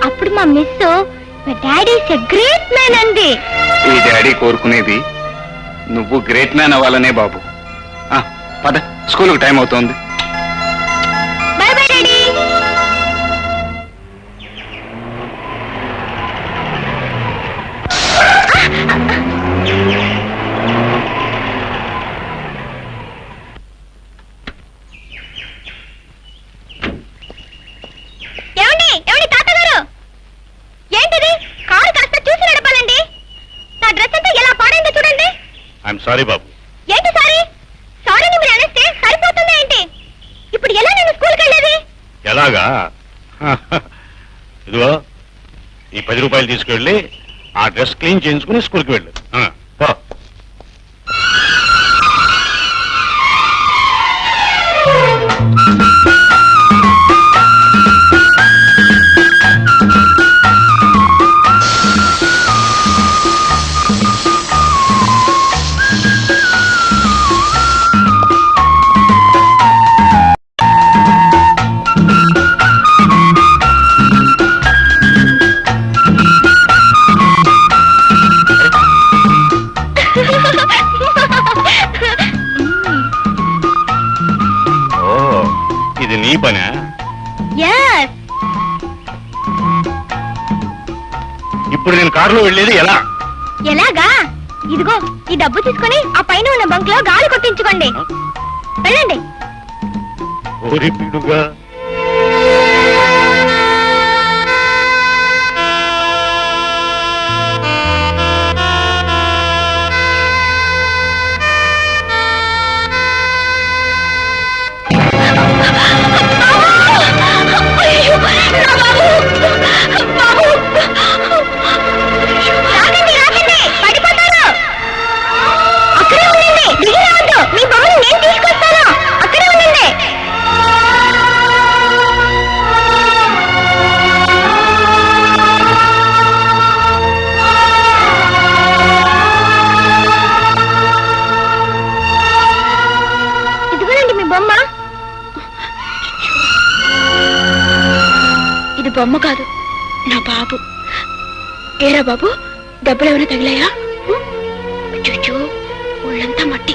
అప్పుడు మా miss daddy is a great man అంది. ఈ డాడీ కోరుకునేది నువ్వు గ్రేట్ మ్యాన్ అవ్వాలనే బాబు. పద, స్కూల్కి టైం అవుతోంది. By bye daddy. సారీ బాబు. ఏంటి సారీ? సారీని మీరు అనేస్తే సరిపోతుందా ఏంటి? ఇప్పుడు ఎలా నేను స్కూల్కి వెళ్ళేది? ఎలాగా? ఇదిగో ఈ 10 రూపాయలు తీసుకెళ్ళి ఆ డ్రెస్ క్లీన్ చేయించుకుని స్కూల్కి వెళ్ళు. నీ పనా? ఇప్పుడు నేను కారులో వెళ్ళేది ఎలా? ఎలాగా? ఇదిగో ఈ డబ్బు తీసుకొని ఆ పైన ఉన్న బంక్ లో గాలి కొట్టించుకోండి. వెళ్ళండి. ఇది బొమ్మ కాదు, నా బాబు. ఏరా బాబు, డబ్బులు ఏమైనా తగిలాయా? చూచూ, ఒళ్ళంతా మట్టి.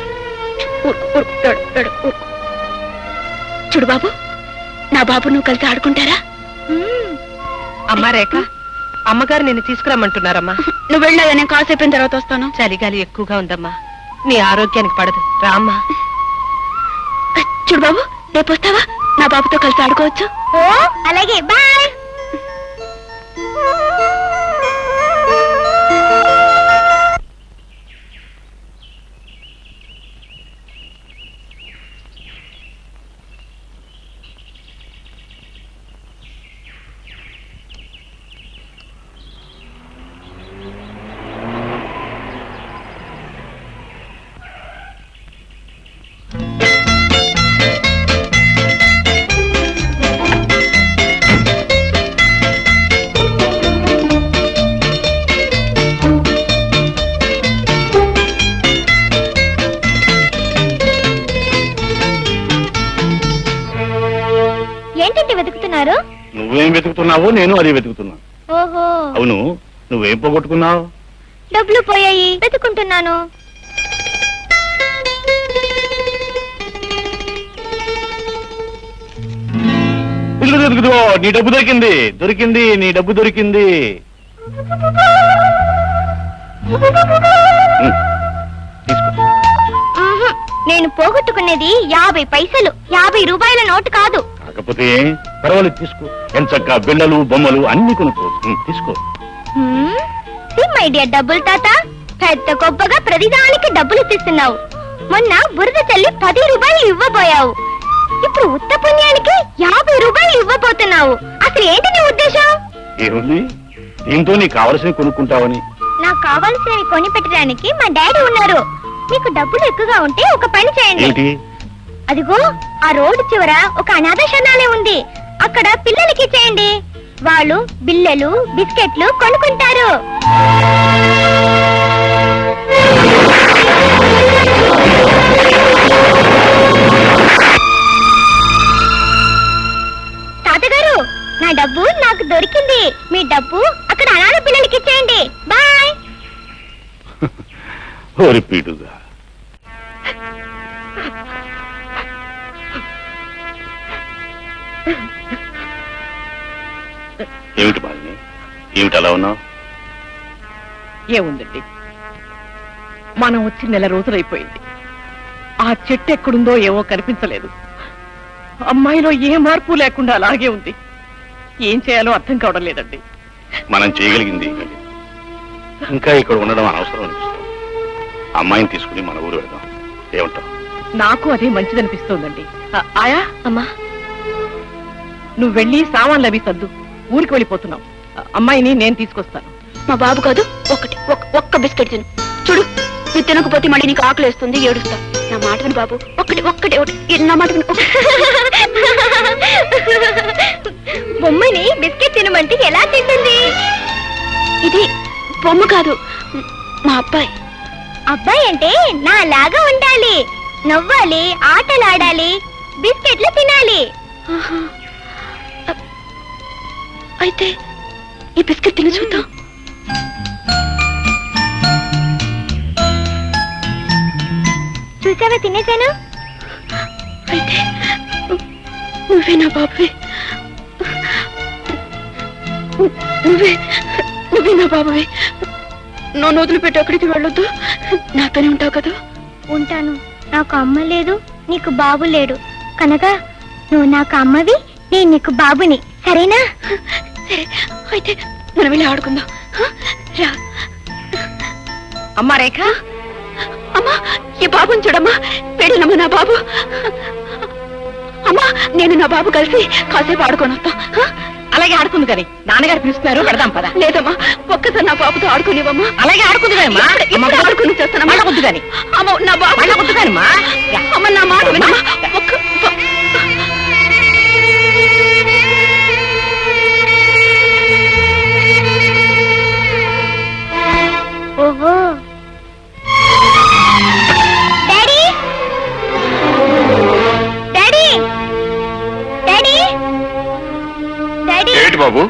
చూడు బాబు, నా బాబు నువ్వు కలిసి ఆడుకుంటారా? అమ్మా రేఖ, అమ్మగారు నిన్ను తీసుకురమ్మంటున్నారమ్మా. నువ్వు వెళ్ళావా? నేను కాసేపు తర్వాత వస్తాను. చలిగాలి ఎక్కువగా ఉందమ్మా, నీ ఆరోగ్యానికి పడదు. రామ్మా. చూడు బాబు, రేపు వస్తావా? నా బాబుతో కలిసి ఆడుకోవచ్చు. ఓ అలాగే, బాయ్. ఏంటంటే వెతుకుతున్నారు? నువ్వేం వెతుకుతున్నావో నేను అది వెతుకుతున్నా. ఓహో, అవును, నువ్వేం పోగొట్టుకున్నావు? డబ్బులు పోయాయి, వెతుకుంటున్నాను. నీ డబ్బు దొరికింది, దొరికింది, నీ డబ్బు దొరికింది. నేను పోగొట్టుకునేది 50 పైసలు, 50 రూపాయల నోటు కాదు. కాకపోతే పర్వాలేదు, తీసుకో. ఎంచక్క బిళ్ళలు, బొమ్మలు అన్ని కొనుక్కోవచ్చు. తీసుకో. మై డియర్ డబ్బులు తాత, పెద్ద గొప్పగా ప్రతిదానికి డబ్బులు ఇస్తున్నావు. మొన్న బురద చల్లి 10 రూపాయలు ఇవ్వబోయావు. ఇప్పుడు ఉత్త పుణ్యానికి 50 రూపాయలు ఇవ్వబోతున్నావు. అసలు ఏంటి నీ ఉద్దేశం? ఏముంది, దీంతో నీకు కావలసినవి కొనుక్కుంటావని. నాకు కావాల్సినవి కొని పెట్టడానికి మా డాడీ ఉన్నారు. మీకు డబ్బులు ఎక్కువగా ఉంటే ఒక పని చేయండి. అదిగో ఆ రోడ్డు చివర ఒక అనాథ శరణాలయం ఉంది, అక్కడ పిల్లలకి చేయండి. వాళ్ళు బిల్లలు, బిస్కెట్లు కొనుక్కుంటారు. తాతగారు, నా డబ్బు నాకు దొరికింది. మీ డబ్బు అక్కడ అనాథ పిల్లలకి ఇచ్చేయండి. బాయ్. ఓరి పీడుగా, ఏమిటి బాలిని, ఏమిటి అలా ఉన్నావు? ఏముందండి, మనం వచ్చి నెల రోజులైపోయింది. ఆ చెట్టు ఎక్కడుందో ఏమో కనిపించలేదు. అమ్మాయిలో ఏ మార్పు లేకుండా అలాగే ఉంది. ఏం చేయాలో అర్థం కావడం లేదండి. మనం చేయగలిగింది ఇంకా ఇక్కడ ఉండడం అనవసరం అనిపిస్తుంది. అమ్మాయిని తీసుకుని మన ఊరు వెళ్దాం, ఏమంటావు? నాకు అదే మంచిదనిపిస్తోందండి. ఆయా, అమ్మా, నువ్వు వెళ్ళి సామాన్లు అవి సర్దు. ఊరికి వెళ్ళిపోతున్నావు. అమ్మాయిని నేను తీసుకొస్తాను. మా బాబు కాదు, ఒక్క బిస్కెట్ తిను. చూడు, నువ్వు తినకపోతే మళ్ళీ నీకు ఆకలి వేస్తుంది, ఏడుస్తా. నా మాట విను బాబు, ఒక్కటే నా మాట విను. బొమ్మని బిస్కెట్ తినమంటే ఎలా తింటుంది? ఇది బొమ్మ కాదు, మా అబ్బాయి. అబ్బాయి అంటే నా లాగా ఉండాలి, నవ్వాలి, ఆటలాడాలి, బిస్కెట్లు తినాలి. అయితే ఈ బిస్కెట్ తిని చూద్దాం. చూసావా, తినేశాను. అయితే నువ్వే నా బాబువి, నువ్వే నా బాబువి. నన్ను వదిలిపెట్టి ఎక్కడికి వెళ్ళొద్దు, నాతోనే ఉంటావు కదా? ఉంటాను. నాకు అమ్మ లేదు, నీకు బాబు లేడు కనుక నువ్వు నాకు అమ్మవి, నేను నీకు బాబుని. సరేనా? సరే, అయితే మనం వెళ్ళి ఆడుకుందాం. రా. అమ్మా రేఖ, అమ్మా, ఈ బాబుని చూడమ్మా, పెళ్ళమ్మా నా బాబు. అమ్మా, నేను నా బాబు కలిసి కాసేపు ఆడుకొని వస్తాం. అలాగే ఆడుకుంది కానీ నాన్నగారు పిలుస్తున్నారు, పెడదాం పద. లేదమ్మా, ఒక్కసారి నా బాబుతో ఆడుకునేవమ్మా. అలాగే ఆడుకుంది కానీ ఆడుకుని చేస్తానమ్మా. వద్దు కానీ అమ్మ, నా బాబు వద్దు కానమ్మా. అమ్మ, నా మాట వినమ్మా. ఓహో, డాడీ, డాడీ, డాడీ, డాడీ. ఏంటి బాబు?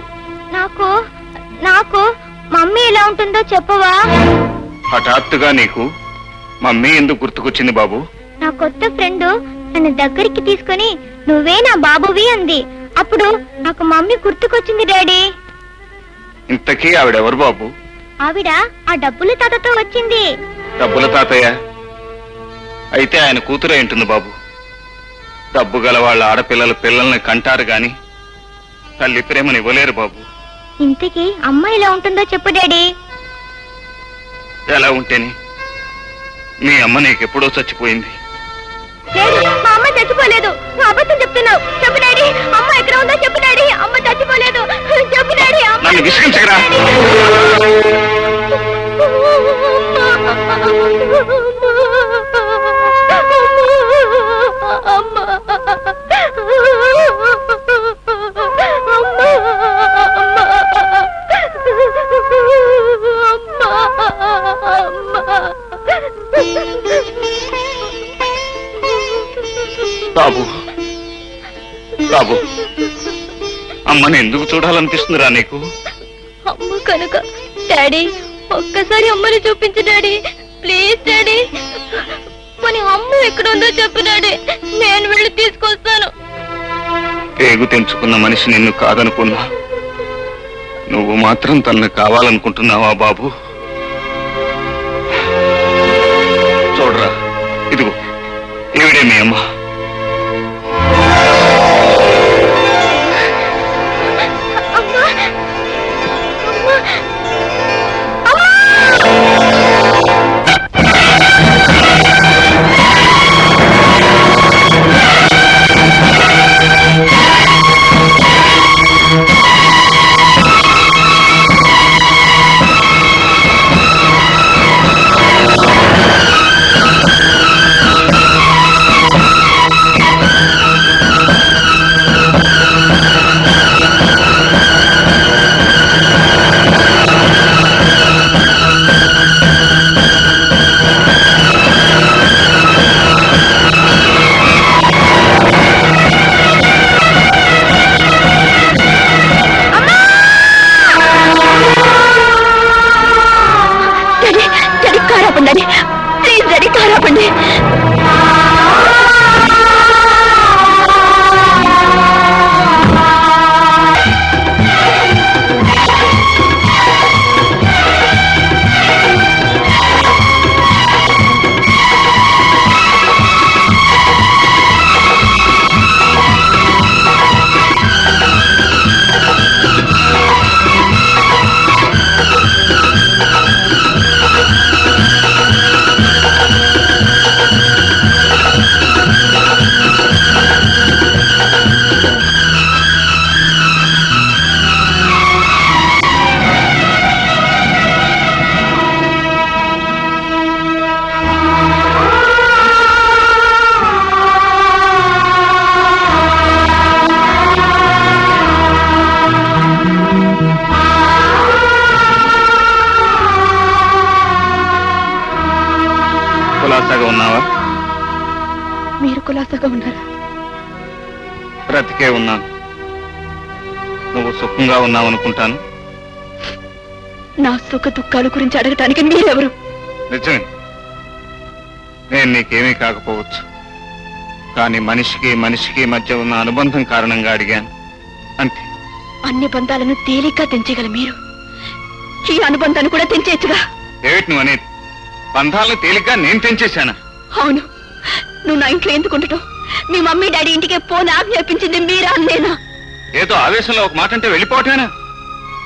నాకు నాకు మమ్మీ ఎలా ఉంటుందో చెప్పవా? హఠాత్తుగా నీకు మమ్మీ ఎందుకు గుర్తుకొచ్చింది బాబు? నా కొత్త ఫ్రెండ్ నన్ను దగ్గరికి తీసుకుని నువ్వే నా బాబువి అంది. అప్పుడు నాకు మమ్మీ గుర్తుకొచ్చింది డాడీ. ఇంతకీ ఆవిడెవరు బాబు? ఆవిడ ఆ డబ్బుల తాతతో వచ్చింది. డబ్బుల తాతయ్య అయితే ఆయన కూతురే ఉంటుంది బాబు. డబ్బు గల వాళ్ళ ఆడపిల్లల పిల్లల్ని కంటారు గాని తల్లి ప్రేమని ఇవ్వలేరు బాబు. ఇంతకీ అమ్మ ఎలా ఉంటుందో చెప్పు డాడీ. ఎలా ఉంటేని? మీ అమ్మ నీకెప్పుడో చచ్చిపోయింది. డాడీ, మా అమ్మ చచ్చిపోలేదు, నువ్వు అబద్ధం చెప్తున్నావు. చెప్పు డాడీ, అమ్మ ఎక్కడ ఉందో చెప్పు డాడీ. అమ్మ చచ్చిపోలేదు, చెప్పు డాడీ. నన్ను విసిగించగరా? బాబు, బాబు, అమ్మని ఎందుకు చూడాలనిపిస్తుందిరా నీకు? అమ్మ కనుక. డాడీ, ఒక్కసారి అమ్మని చూపించు డాడీ, ప్లీజ్ డాడీ. మరి అమ్మ ఎక్కడుందో చెప్పు డాడీ, నేను వెళ్ళి తీసుకొస్తాను. పేగు తెంచుకున్న మనిషి నిన్ను కాదనుకున్నా, నువ్వు మాత్రం తనను కావాలనుకుంటున్నావా బాబు? చూడరా, ఇదిగో ఈవిడే మీ అమ్మ. కులాసాగా ఉన్నావా? మీరు కులాసాగా ఉన్నారా? బ్రతికే ఉన్నాను. నువ్వు సుఖంగా ఉన్నావు అనుకుంటాను. నా సుఖ దుఃఖాల గురించి అడగటానికి మీరెవరు? నిజమే, నేను నీకేమీ కాకపోవచ్చు. కానీ మనిషికి మనిషికి మధ్య ఉన్న అనుబంధం కారణంగా అడిగాను, అంతే. అన్ని బంధాలను తేలిగ్గా తెంచగల మీరు ఈ అనుబంధాన్ని కూడా తెంచేయచ్చుగా. ఏమిటి నువ్వు అనేది? బంధాలను తేలిగ్గా నేను తెంచేశానా? అవును, నువ్వు నా ఇంట్లో ఎందుకు ఉండటం? మీ మమ్మీ డాడీ ఇంటికి పోని ఆజ్ఞాపించింది మీరా నేనా? ఏదో ఆవేశంలో ఒక మాట అంటే వెళ్ళిపోవటమేనా?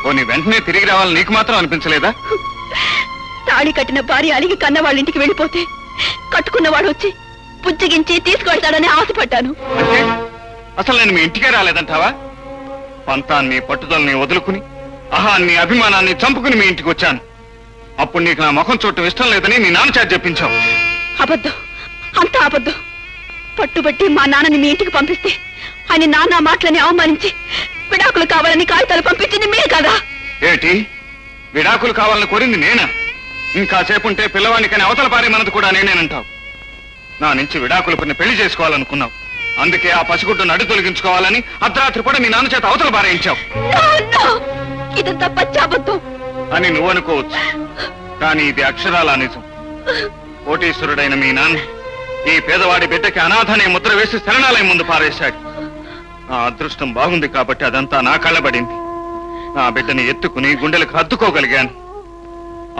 పోనీ వెంటనే తిరిగి రావాలని నీకు మాత్రం అనిపించలేదా? తాళి కట్టిన భార్య అలిగి కన్న వాళ్ళ ఇంటికి వెళ్ళిపోతే కట్టుకున్నవాడు వచ్చి పుచ్చగించి తీసుకువెళ్తాడని ఆశపడ్డాను. అంటే అసలు నేను మీ ఇంటికే రాలేదంటావా? పంతాన్ని పట్టుదలని వదులుకుని అహాన్ని అభిమానాన్ని చంపుకుని మీ ఇంటికి వచ్చాను. అప్పుడు నీకు నా ముఖం చూడటం ఇష్టం లేదని మీ నాన్న చేత చెప్పించావు. అబద్ధం, అంతా అబద్ధం. పట్టుబట్టి మా నాన్నని మీ ఇంటికి పంపిస్తే ఆయన నాన్న మాటలని అవమానించి విడాకులు కావాలని కాగితాలు పంపించింది మీరు కదా? ఏమిటి, విడాకులు కావాలని కోరింది నేనా? ఇంకా సేపుంటే పిల్లవాడికని అవతల పారేమన్నది కూడా నేనేనంటావు. నా నుంచి విడాకులు కొన్ని పెళ్లి చేసుకోవాలనుకున్నావు. అందుకే ఆ పసిగుడ్డును అడ్డు తొలగించుకోవాలని అర్ధరాత్రి కూడా మీ నాన్న చేత అవతల పారేయించావు. ఇదంతా పచ్చాబద్ధం అని నువ్వు అనుకోవచ్చు, కానీ ఇది అక్షరాల నిజం. కోటీశ్వరుడైన మీ నాన్న ఈ పేదవాడి బిడ్డకి అనాథనే ముద్ర వేసి శరణాలయం ముందు పారేశాడు. నా అదృష్టం బాగుంది కాబట్టి అదంతా నా కళ్ళబడింది. నా బిడ్డని ఎత్తుకుని గుండెలకు హత్తుకోగలిగాను.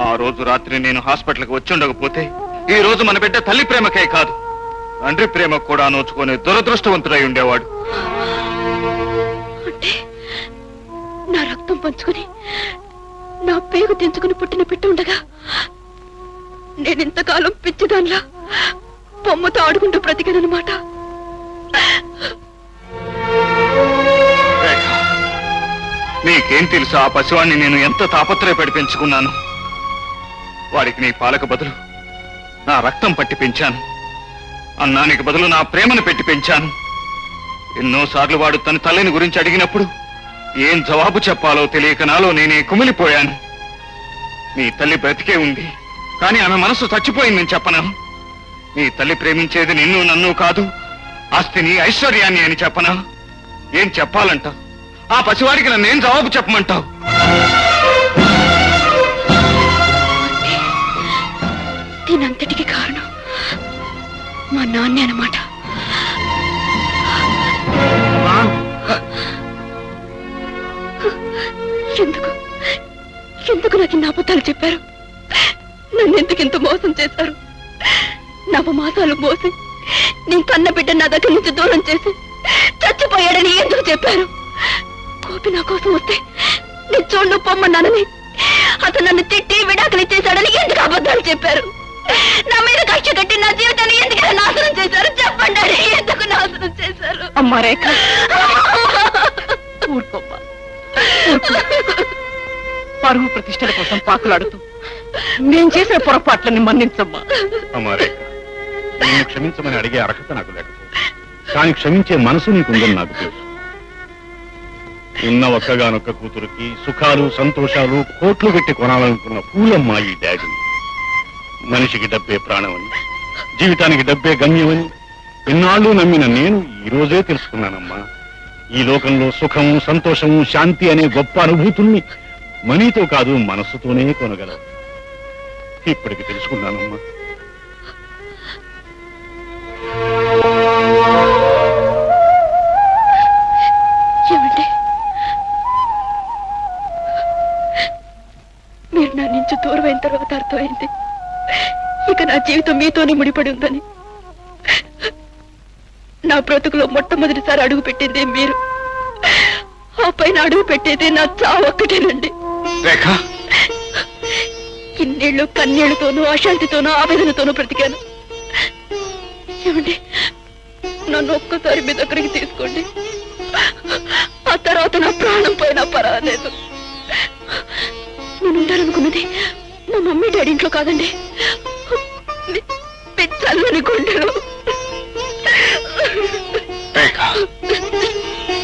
ఆ రోజు రాత్రి నేను హాస్పిటల్కి వచ్చి ఉండకపోతే ఈ రోజు మన బిడ్డ తల్లి ప్రేమకే కాదు, తండ్రి ప్రేమకు కూడా నోచుకునే దురదృష్టవంతుడై ఉండేవాడు. అంటే నా రక్తం పంచుకుని నా పేగు తెంచుకుని పుట్టిన బిడ్డ ఉండగా నేనింతకాలం పిచ్చిదాన్లా బొమ్మతో ఆడుకుంటూ బ్రతికానన్నమాట. నీకేం తెలుసు ఆ పసివాణ్ణి నేను ఎంత తాపత్రయపడి పెంచుకున్నాను. వాడికి నీ పాలకు బదులు నా రక్తం పట్టి పెంచాను. అన్నానికి బదులు నా ప్రేమను పెట్టి పెంచాను. ఎన్నోసార్లు వాడు తన తల్లిని గురించి అడిగినప్పుడు ఏం జవాబు చెప్పాలో తెలియక నాలో నేనే కుమిలిపోయాను. నీ తల్లి బ్రతికే ఉంది, కానీ ఆమె మనసు చచ్చిపోయిందని చెప్పనా? నీ తల్లి ప్రేమించేది నిన్ను నన్ను కాదు, ఆస్తిని ఐశ్వర్యాన్ని అని చెప్పనా? ఏం చెప్పాలంటావు? ఆ పసివాడికి నన్నేం జవాబు చెప్పమంటావు? దీనంతటికి కారణం మా నాన్నే అన్నమాట. ఎందుకు ఎందుకు నాకు ఇన్ని అబద్ధాలు చెప్పారు? నన్ను ఎందుకు ఇంత మోసం చేశారు? నవమాసాలు మోసి నీ కన్న బిడ్డ నా దగ్గర నుంచి దూరం చేసి చచ్చిపోయాడని ఎందుకు చెప్పారు? కోపి నా కోసం వస్తే నీ చోళ్ళు పొమ్మన్నానని అతను నన్ను తిట్టి విడాకులు ఇచ్చేశాడని ఎందుకు అబద్ధాలు చెప్పారు? నా మీద కక్ష కట్టి నా జీవితాన్ని ఎందుకు నాశనం చేశారు? చెప్పండి, ఎందుకు నాశనం చేశారు? అమ్మా రేఖ, ఊరుకోమ్మా, పరువు ప్రతిష్టల కోసం పాకులాడుతూ నేను చేసిన పొరపాట్లని మన్నించమ్మా. అమ్మా రేఖ, నిన్ను క్షమించమని అడిగే అర్హత నాకు లేకపోతే, కానీ క్షమించే మనసు నీకుందని నాకు తెలుసు. ఉన్న ఒక్కగానొక్క కూతురికి సుఖాలు సంతోషాలు కోట్లు పెట్టి కొనాలనుకున్న పూలమ్మ ఈ డాడీ. మనిషికి డబ్బే ప్రాణమని, జీవితానికి డబ్బే గమ్యమని ఎన్నాళ్ళు నమ్మిన నేను ఈ రోజే తెలుసుకున్నానమ్మా. ఈ లోకంలో సుఖము సంతోషము శాంతి అనే గొప్ప అనుభూతుల్ని మనీతో కాదు మనస్సుతోనే కొనగలవు. ఇప్పటికి తెలుసుకున్నానమ్మా. ఏమండి, మీరు నా నుంచి దూరం అయిన తర్వాత అర్థమైంది ఇక నా జీవితం మీతోనే ముడిపడి ఉందని. నా బ్రతుకులో మొట్టమొదటిసారి అడుగు పెట్టిందే మీరు, ఆ పైన అడుగు పెట్టేదే నా చావు ఒక్కటేనండి. ఇన్నేళ్లు కన్నీళ్లతోనూ అశాంతితోనూ ఆవేదనతోనూ బ్రతికాను. ఏమండి, నన్ను ఒక్కసారి మీ దగ్గరికి తీసుకోండి. ఆ తర్వాత నా ప్రాణం పోయినా పర్వాలేదు. నేను ఉండాలనుకున్నది మా మమ్మీ డాడీ ఇంట్లో కాదండి, చల్లని గుండెలు.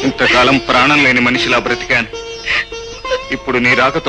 ఇంతకాలం ప్రాణం లేని మనిషిలా బ్రతికాను. ఇప్పుడు నీ రాకతో